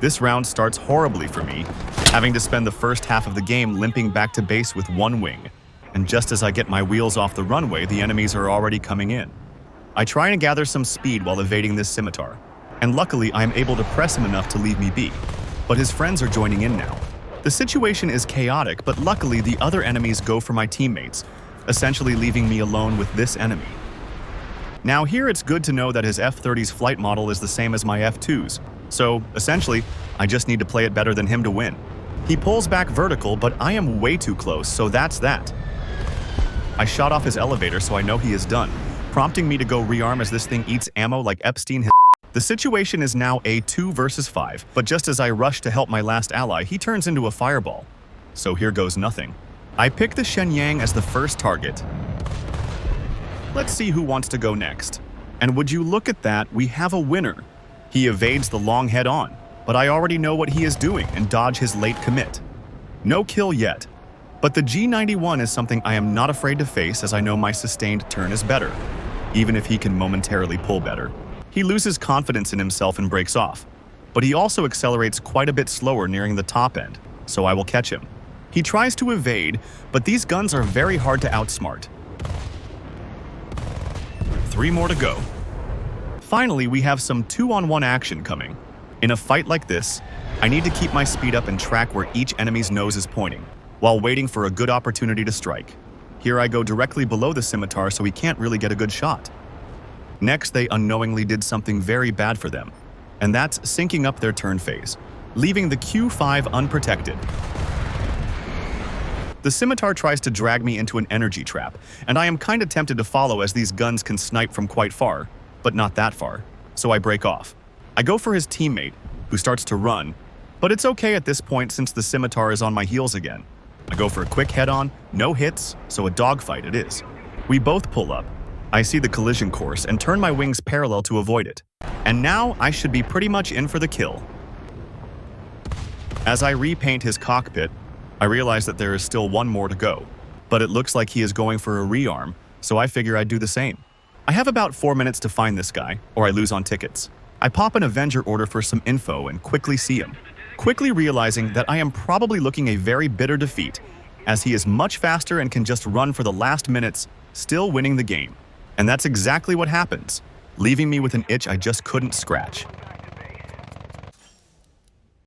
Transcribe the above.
This round starts horribly for me, having to spend the first half of the game limping back to base with one wing. And just as I get my wheels off the runway, the enemies are already coming in. I try and gather some speed while evading this scimitar, and luckily I am able to press him enough to leave me be. But his friends are joining in now. The situation is chaotic, but luckily the other enemies go for my teammates, essentially leaving me alone with this enemy. Now here it's good to know that his F-30's flight model is the same as my F-2's, so essentially I just need to play it better than him to win. He pulls back vertical, but I am way too close, so that's that. I shot off his elevator, so I know he is done, prompting me to go rearm as this thing eats ammo like Epstein. The situation is now a 2 versus 5, but just as I rush to help my last ally, he turns into a fireball. So here goes nothing. I pick the Shenyang as the first target. Let's see who wants to go next. And would you look at that, we have a winner. He evades the long head-on, but I already know what he is doing and dodge his late commit. No kill yet, but the G91 is something I am not afraid to face as I know my sustained turn is better, even if he can momentarily pull better. He loses confidence in himself and breaks off, but he also accelerates quite a bit slower nearing the top end, so I will catch him. He tries to evade, but these guns are very hard to outsmart. 3 more to go. Finally, we have some 2-on-1 action coming. In a fight like this, I need to keep my speed up and track where each enemy's nose is pointing, while waiting for a good opportunity to strike. Here I go directly below the scimitar so he can't really get a good shot. Next, they unknowingly did something very bad for them, and that's syncing up their turn phase, leaving the Q5 unprotected. The scimitar tries to drag me into an energy trap, and I am kinda tempted to follow as these guns can snipe from quite far, but not that far, so I break off. I go for his teammate, who starts to run, but it's okay at this point since the scimitar is on my heels again. I go for a quick head-on, no hits, so a dogfight it is. We both pull up. I see the collision course and turn my wings parallel to avoid it. And now I should be pretty much in for the kill. As I repaint his cockpit, I realize that there is still one more to go, but it looks like he is going for a rearm, so I figure I'd do the same. I have about 4 minutes to find this guy, or I lose on tickets. I pop an Avenger order for some info and quickly see him, quickly realizing that I am probably looking a very bitter defeat, as he is much faster and can just run for the last minutes, still winning the game. And that's exactly what happens, leaving me with an itch I just couldn't scratch.